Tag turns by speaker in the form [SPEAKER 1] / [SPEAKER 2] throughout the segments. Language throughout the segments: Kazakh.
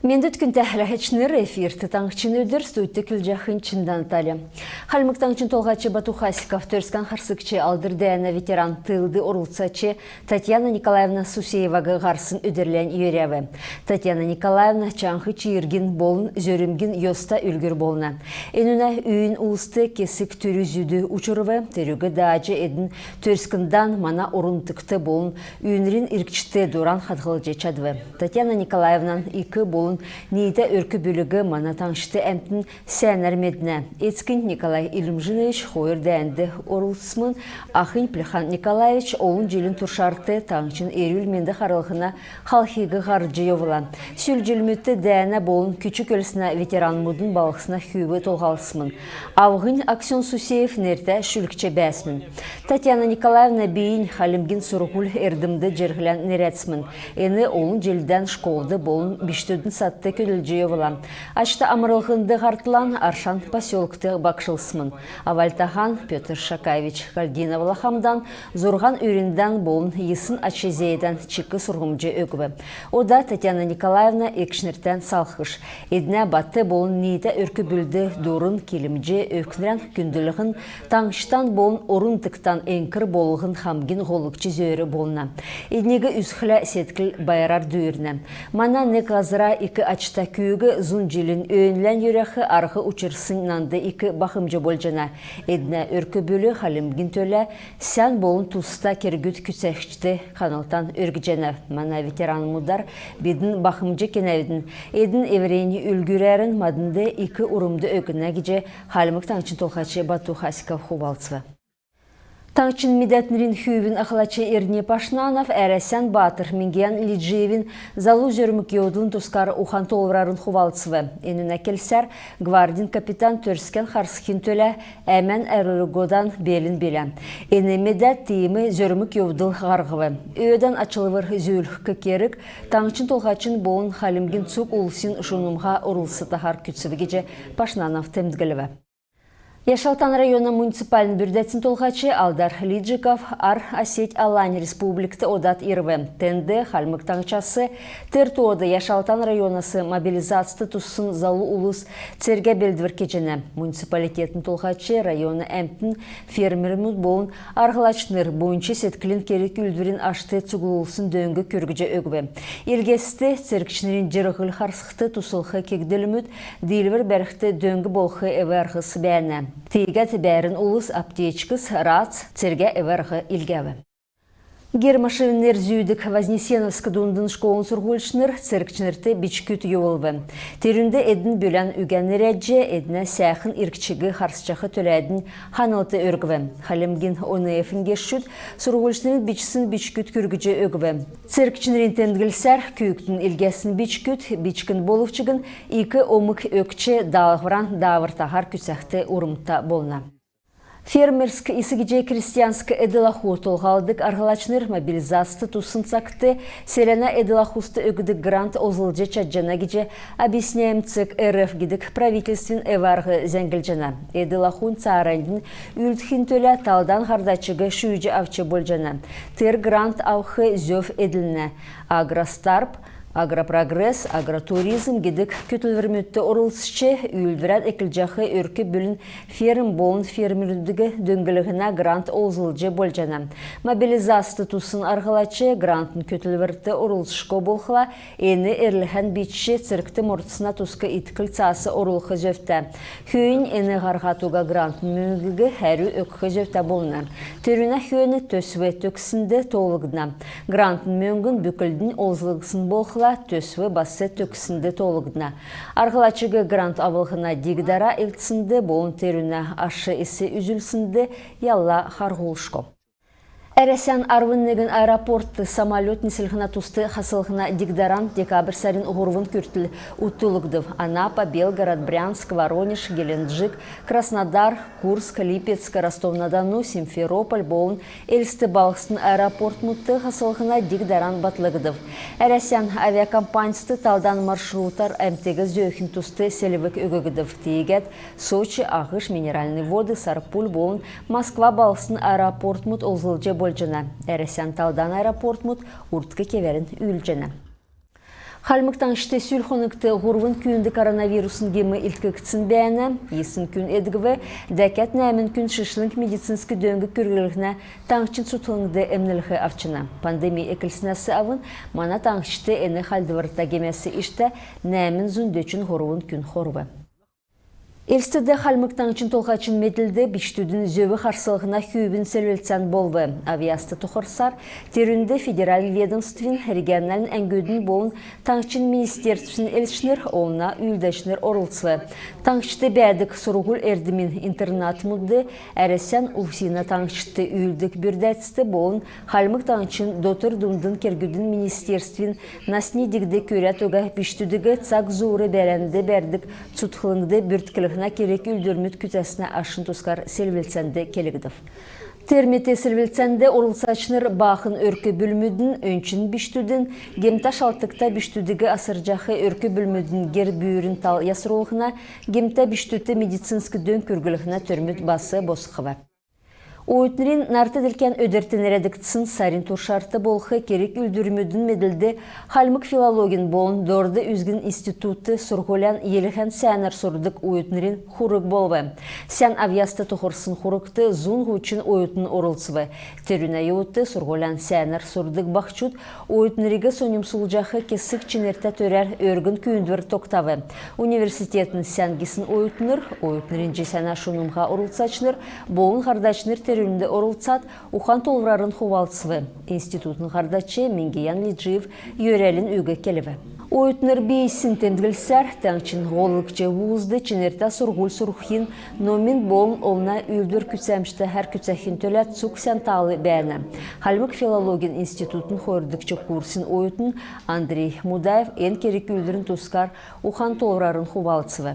[SPEAKER 1] Мендет күн тәхләхәчнер эфир тытаңчын өдір стуйтты күлжахын чындан талі. Халмықтаңчын толғачы Батухасиков төрскан харсыкчы алдырдаяна ветеран тылды орылцачы Татьяна Николаевна Сусеевага ғарсын өдірлен үйереві. Татьяна Николаевна чаңқы чиіргін болын, зөрімгін йоста үлгір болына. Энуна үйін уысты кесік түрі зүйді учырывы, түрігі даажы едін төрскіндан мана орынтықты болын, үйінрін иркчті дуран хадғылжы чадвы. Татьяна Николаевнан икі болын Нейді өркі бөлігі мана таңшты әмтін сәнәрмедіне. Эцкін Николай Илюмжинович қойыр дәнді орылсымын, Ахын Плехан Николаевич олын желін тұршарты таңшын еріл менді қарылғына қалхиғы ғаржы евылан. Сөл желмөтті дәні болын күчік өлісіне ветеран мұдын балықсына хүйгі толғалысымын. Авғын Аксен Сусеев нерді шүлікче бәсмін. Татьяна Николаевна бейін халімген сұрғыл әрдімді жергілен нерәтсімін. Әні олын желден школды болын біштөдің сатты көділжі евылан. Ашты амырылғынды ғартылан Аршан поселкты бақшылсымын. Авальтахан Петр Шакаевич Кальдина Валахамдан зорған үйрінден болын есын Ачезейден чикі сұрғымжы өгібі. Ода Татьяна Николаевна екшініртен салқыш. Едіне батты болын нейді өркі бүлді дұрын келімжі өкнірен күнділігін таңшытан болын орындықтан әңкір болығын хамген ғолықчы зөйірі болына. Едінегі үзхілі сеткіл байарар дүйіріне. Мана не қазыра икі ачта күйігі зұн желін өйінлен юрәқі арғы ұчырсыннанды икі бақымжы болжана. Едіне өркі бөлі халімгін төлі сән болын тұста кергіт күсәшті қаналтан өргіжені. Мана ветеран мұдар бедін бақымжы кенәвдің. Едін еврейні үлгірәрін мадынды икі ұрымды өгіне геже халімік таңчын толқачы Батухасиков хубалцы. Таңчын медетнерин хүйвін ақылачы Ерне Пашнанов әрәсән батыр Мингиян Лиджиевин залу зөрмік еудлын тұскары ухан толврарын хувалцывы. Еніне келсәр, гвардин капитан төрскен харсхин төлі әмән әрілігодан белін белі. Ене медет тиімі зөрмік еудыл ғарғывы. Өйден ачылывыр зүйіл кекерік, таңчын толғачын болын халімген цук улсын жунымға ұрылсы тахар күтсівігеже Пашнанов темдгіліві. Яшалтан района муниципалин бүрдәтсін толғачы Алдар Лиджиков ар Осеть Алань республикты одат ирвы. Тенде халмык таңчасы Тертуоды Яшалтан районасы мобилизацты тусын залу улус церге белдвір кечені. Муниципалитетін толғачы районы әмтін фермеріміз болын арғылачныр бойынчы сеткілін керек үлдвірін ашты цугулусын дөңгі көргіже өгбі. Елгесті церкшінерін жырғыл харсықты тусылғы кегділіміт дейлвір бәріқті дөңгі болғы әвәрғысы бәні. Тегет бәрін улыс аптечкіс рац церге эверғы илгәві. Гермашевнер зүйдік Вознесеновск дундын школын сұрғылшыныр церкчінірті бичкүт юылвы. Терінде әдін бөлән үгәнір әджі, әдіне сәхін иркчігі харсчақы төләдін ханылты өргіві. Халемген оны әфінге шүд сұрғылшыныр бичсін бичкүт күргіжі өгіві. Церкчінірін тендгілсәр күйіктін илгәсін бичкүт, бичкін болывчығын икі омық өкчі дағыран давыртағар күсәқті ұрымта болна. Фермерск исігіже крестьянск эділаху толғалдық арғалачныр мобилизасты тусынсақты селена эділахусты өгідік грант озылжы чаджана геже объясняем цик РФ гидік правительствен эварғы зәңгілжана. Эділахун царандын үлтхин төлі талдан ғардачығы шүйжі авчы болжана. Тер грант ауқы зөв эділіне. Агростарп, агропрогресс, агротуризм гидік көтілверметті орылсычы үлдірәд әкілжақы өркі бүлін ферм болын фермердігі дөңгілігіна грант олзылжы болжана. Мобилизасты тусын арғалачы грантын көтілверді орылсышко болғыла, әні әрліған бетші циркті мұртысына тұсқы иткіл цасы орылқы зөфті. Хүйін әні ғарғатуға грантын мөңгігі әрі өкқы зөфті болына. Түріне хүйіні төсве төксінді толығына. Грантын мөңгін бүкілдің олзылғысын болғыла төсві басы төксінді толығына. Арғылачығы грант авылғына дигдара елтсінді, болын теріне ашы есі үзілсінді, ялла харғылышко. Әрәсән арвыннығын аэропортты самолет несілғына тұсты қасылғына дигдаран декабр сәрін ұғырвын күртіл ұттылығдыв. Анапа, Белгород, Брянск, Воронеж, Геленджик, Краснодар, Курск, Липецк, Ростов-на-Дону, Симферополь, болын Эльсті балықсын аэропорт мұтты қасылғына дигдаран батлығдыв. Әрәсән авиакомпанисты талдан маршрутар әмтегі зөйхін тұсты селівік өгігдів. Тегет Сочи, Ағыш, Минеральный воды, Сарпуль, болын Москва балықсын аэропорт мұт олзылжы болжына. Әресен талдан аэропорт мұт ұртқы кеверін үлжені. Halmıktan işte sülhonukta gurvun künde koronavirusun gemi iltkıksın bəyana, yesin kün edgive, dəkat nəmin kün şişlink medisinski döngü kürgülükne tançın sutulungda emnilgi avçına. Pandemiya ekilsinası avın, mana tançıda eni haldıvarta gemesi işte nəmin zündöçün gurvun kün horva. Elstede halmıktan için tolğaçın medilde biştüdün zövü xarsalığına hübün selveltsen bolvu. Aviasta tuxursar, teründe federal vedomstvin regionalın engödün bolun Tankçın ministersinin elçinir, ona üldeşinir orulslı. Tankçıda bədik sorğul erdimin internat mudde, əresen ufsina tankçıda üldük bürdətiste bolun halmık tankçın dotur dumdun kergüdün ministerstvin nasnidigde körət oğa biştüdüge çak zuğru bərende bərdik tutxılыңda bürtkülük kerek üldürmüt kütesine aşın tuskar selvilsende kelegdiv. Termite selvilsende orulsaçnır bağın örkü bülmüdün önçün biştüdün, gemtaş altıkta biştüdüge asırcakı örkü bülmüdün ger büyürün tal yasırolğuna, gemta biştüdü medisinski dön kürgülüğüne törmüt bası bosqıva. Oyutların nartı dilken ödertinere diktisін sarin turşartı bolğı kerek üldürmüdün medildi halmık filologin bolun dorda üzgün institutu surgulan yeligen sәнір sorduk oyutların xuruk bolva. Sen aviasta tuxursun xurukты zun huçin oyutun orulsıvı. Terüne yoğuttu surgulan sәнір sorduk bakçut oyutnariga sonumsulcağı kesik çinerta törer örgün kündür toktavı. Universitetin səngisin oyutnur, oyutnarin jesana şunumğa orulsaçnır, bolun qardaçnır teründe orulsat uxan tolvrarın xuvalsıvı. Institutun qardaçı Mingiyan Lijiv yörelin üge kelivi. Oyutnır beysin temdgilsar, tançın goluqçı vuzdı çinerta surgul surxin, nomin bolun olna üldür kütsemşte her kütsehin tölet suk sentalı bəyana. Halmık Filologin Institutun xoyurdukçı kursin oyutun Andrey Mudayev en kerek üldürün tuskar uxan tolvrarın xuvalsıvı.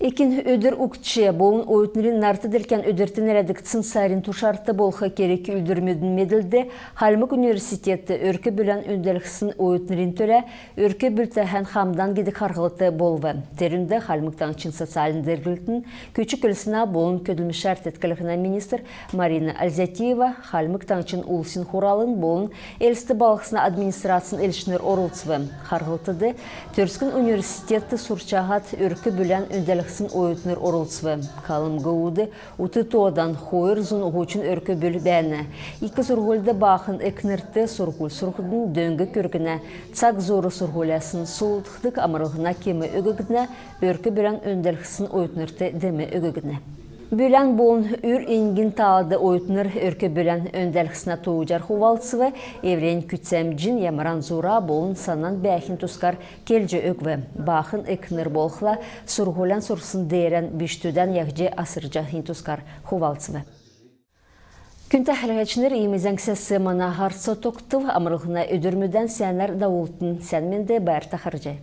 [SPEAKER 1] Ekin ödür uqtçıya bolun oyutnırın nartı dilken ödürtünere diktisін sarin tuşartı bolğı kerek üldürmüdün medildi, Halmık Üniversiteti örkü bülen öndeliksin oyutnırın töre, örkü bültəhen xamdan gidi qargılıtı bolvu. Teründe Halmıktan çın sosyalin dergiltin, küçük ülsina bolun ködülmüş şart etkiliğine minister Marina Alzatiyeva, Halmıktan çın ulsin xuralın bolun elsti balıqsına administrasyon elşinir orulsıvı. Qargılıtıdı, Törskün Üniversiteti surçağat örkü bülen öndelik oyutnur orulsıvı. Kalım gıudı utıtodan xoyur zun uğuçun örkü bül bəyana. İki surgulda bağın eknirti surgul surgudun döngü körgüne, çak zoru surgulasın soğutıqdık amırığına kemi ögügüne, örkü bilen öndeliksin oyutnurti demi ögügüne. Bülen bolun ür ingin tağıda oyutnur örkü bülen öndelikisine tuğucar xuvalsıvı, evren kütsemcin yamaran zora bolun sanan bəxin tuskar kelce ögvü. Bağın eknir bolğla surgulan sursun deyren büştüden yağcı asırca tuskar xuvalsıvı. Күн тәхләгәчнер имезәң сәсе мана харса токтыв амрылгына өдөрмөдән сәнәр давылтын сәнменде бар тахырҗай.